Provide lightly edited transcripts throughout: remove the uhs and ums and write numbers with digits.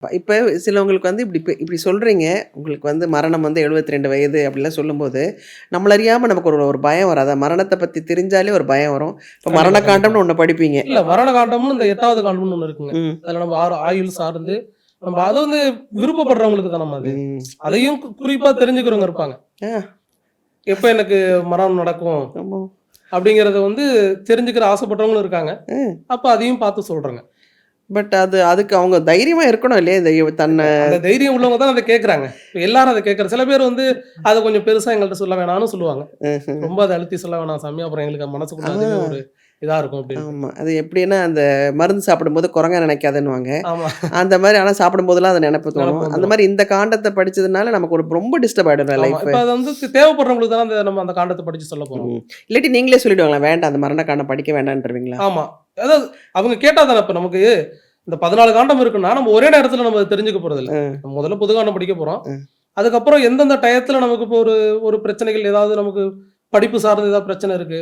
இப்ப சிலவங்களுக்கு வந்து இப்படி சொல்றீங்க. உங்களுக்கு வந்து மரணம் வந்து 72 வயது அப்படிலாம் சொல்லும்போது, நம்மள அறியாம நமக்கு ஒரு ஒரு பயம் வராதா? மரணத்த பத்தி தெரிஞ்சாலே ஒரு பயம் வரும். இப்ப கண்டிப்பா, மரண கண்டிப்பா. காண்டம்னு ஒண்ணு படிப்பீங்க. இல்ல மரண காண்டம்னு இந்த 8வது காண்டம்னு ஒண்ணு இருக்குங்க. ம். அதுல நம்ம ஆயுள் சார்ந்து நம்ம அது வந்து விருப்பப்படுறவங்களுக்கு தான் நம்ம அது. ம். அதையும் குறிப்பா தெரிஞ்சுக்கிறவங்க இருப்பாங்க. ஆ. எப்ப எனக்கு மரணம் நடக்கும் ஆமா. அப்படிங்கிறத வந்து தெரிஞ்சுக்கிற ஆசைப்படுறவங்களும் இருக்காங்க. ம். அப்ப அதையும் பார்த்து சொல்றேங்க. பட் அதுக்கு அவங்க தைரியமா இருக்கணும் இல்லையா? இந்த தன்ன இல்ல அந்த தைரியம் உள்ளவங்க தான் அத கேட்கறாங்க. இப்ப எல்லாரும் அத கேட்கற சில பேர் வந்து அத கொஞ்சம் பெருசா எங்கள்ட்ட சொல்ல வேணாம்னு சொல்லுவாங்க. ம்ஹ்ம். ரொம்ப அத அழுத்தி சொல்ல வேணாம் சாமி. அப்புறம் எங்களுக்கு ஆ. மனசுக்குள்ள அதுவே ஒரு இதா இருக்கும் அப்டின்ட்டு. ஆமா. அது எப்படின்னா, அந்த மருந்து சாப்பிடும்போது குரங்கா நினைக்காதன்னுவாங்க. ஆமா. அந்த மாரி ஆனா சாப்பிடும்போதெல்லாம் அது நெனப்பு நெனப்பு தோணும். அந்த வந்துரும். மாரி இந்த காண்டத்த படிச்சதுனால நமக்கு ஒரு ரொம்ப டிஸ்டர்ப் ஆயிடும்ல ஆமா. லைஃப். இப்ப அது வந்து தேவைப்படுறவங்களுக்கு தான நம்ம அந்த காண்டத்த படிச்சு சொல்ல போறோம். ம். இல்லாட்டி நீங்களே சொல்லிடுவாங்களா? வேண்டாம் அந்த மரண காண்டம் படிக்க வேண்டான்ருவீங்களா? ஆமா. அதாவது அவங்க கேட்டா தானே இப்ப நமக்கு இந்த 14 காண்டம் இருக்குன்னா, நம்ம ஒரே நேரத்துல நம்ம தெரிஞ்சுக்க போறதில்ல. அ, நம்ம முதல்ல பொது காண்டம் படிக்க போறோம். அ. அதுக்கப்புறம் எந்தெந்த டயத்துல நமக்கு இப்போ ஒரு ஒரு பிரச்சனைகள் ஏதாவது நமக்கு படிப்பு சார்ந்த ஏதாவது பிரச்சனை இருக்கு.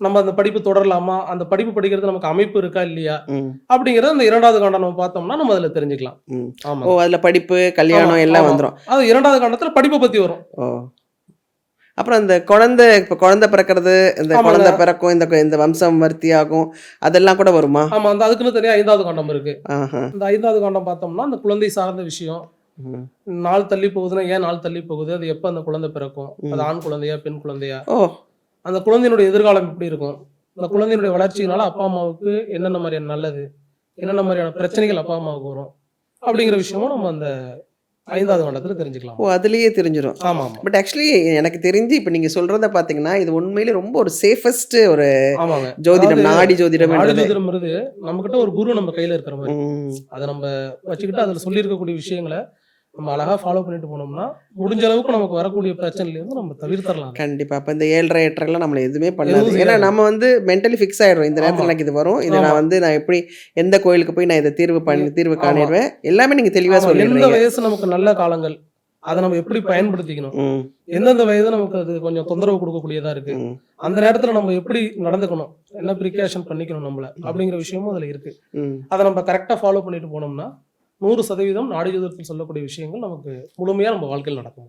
நம்ம அந்த படிப்பு தொடரலாமா? அந்த படிப்பு படிக்கிறது நமக்கு அமைப்பு இருக்கா? இல்லையா? ம், அப்படிங்கிறத அந்த 2வது காண்டம் நம்ம பார்த்தோம்னா, நம்ம அதுல தெரிஞ்சுக்கலாம். ம். ஓ! ஆமாங்க. அதுல படிப்பு, ஆமா, கல்யாணம் எல்லாம் ஆமா. வந்துரும். அது 2வது காண்டத்துல படிப்ப பத்தி வரும். ஓ! அப்புறம் இந்த இப்ப குழந்தை பிறக்கிறது, இந்த ஆமாங்க. குழந்தை பிறக்கும், இந்த வம்சம் விருத்தியாகும், அதெல்லாம் கூட வருமா? ஆமா. அந்த அதுக்குன்னு தனியா 5வது காண்டம் இருக்கு. ஆஹா. இந்த 5வது காண்டம் பார்த்தோம்னா, அந்த குழந்தை சார்ந்த விஷயம். ம், நாள் தள்ளி போகுதுன்னா, ஏன் நாள் தள்ளி போகுது? அது எப்ப அந்த குழந்தை பிறக்கும்? அது ம். ஆண் குழந்தையா? பெண் குழந்தையா? ஓ! அந்த குழந்தையினுடைய எதிர்காலம் எப்படி இருக்கும்? அந்த குழந்தையினுடைய வளர்ச்சியினால அப்பா, அம்மாவுக்கு என்னென்ன மாரியான நல்லது? என்னென்ன மாரியான பிரச்சனைகள் அப்பா, அம்மாவுக்கு வரும்? அப்படிங்கிற விஷயமும் நம்ம அந்த 5வது காண்டத்துல தெரிஞ்சுக்கலாம். ஓ! அதிலேயே தெரிஞ்சிரும். ஆமாமா. பட் ஆக்சுவலி எனக்கு தெரிஞ்சு இப்ப நீங்க சொல்றத பார்த்தீங்கன்னா, இது உண்மையிலே ரொம்ப ஒரு சேஃபஸ்ட் ஒரு ஆமாங்க. அதாவது ஜோதிடம், நாடி நாடி ஜோதிடம்ன்றது. ஜோதிடம்ங்கிறது நம்மகிட்ட ஒரு குரு நம்ம கையில இருக்கிற மாரி. ம். அத நம்ம வச்சுக்கிட்டு அதுல சொல்லியிருக்கக்கூடிய விஷயங்கள நம்ம அழகா ஃபாலோ பண்ணிட்டு போனோம்னா, முடிஞ்ச அளவுக்கு நமக்கு வரக்கூடிய பிரச்சனையிலருந்து நம்ம தவிர்த்தரலாம் அத. கண்டிப்பா. அப்ப இந்த 7 1/2 8 நம்மள எதுவுமே பண்ணாது. எதுவும் ஏன்னா செய்யாது. நம்ம வந்து மென்டலி ஃபிக்ஸ் ஆயிடுறோம். இந்த ஆமா, நேரத்துல எனக்கு இது வரும். இது ஆமா, நான் எப்படி எந்த கோயிலுக்கு போய் நான் இத எ தீர்வு ஆமா, காணிருவேன். எல்லாமே நீங்க தெளிவா ஆமா. எந்த சொல்லிடுறீங்க. வயசு நமக்கு நல்ல காலங்கள், அத நம்ம எப்படி பயன்படுத்திக்கணும்? ம், எந்தெந்த வயது நமக்கு அது கொஞ்சம் தொந்தரவு குடுக்கக்கூடியதா இருக்கு? ம், அந்த நேரத்துல நம்ம எப்படி நடந்துக்கணும்? என்ன ப்ரிகாஷன் பண்ணிக்கணும் நம்மள? அப்படிங்கிற விஷயமும் அதுல இருக்கு. ம். அத நம்ம கரெக்ட்டா ஃபாலோ பண்ணிட்டு போனோம்னா, 100% நாடி ஜோதிடத்தில் சொல்லக்கூடிய விஷயங்கள் நமக்கு முழுமையா நம்ம வாழ்க்கையில நடக்கும்.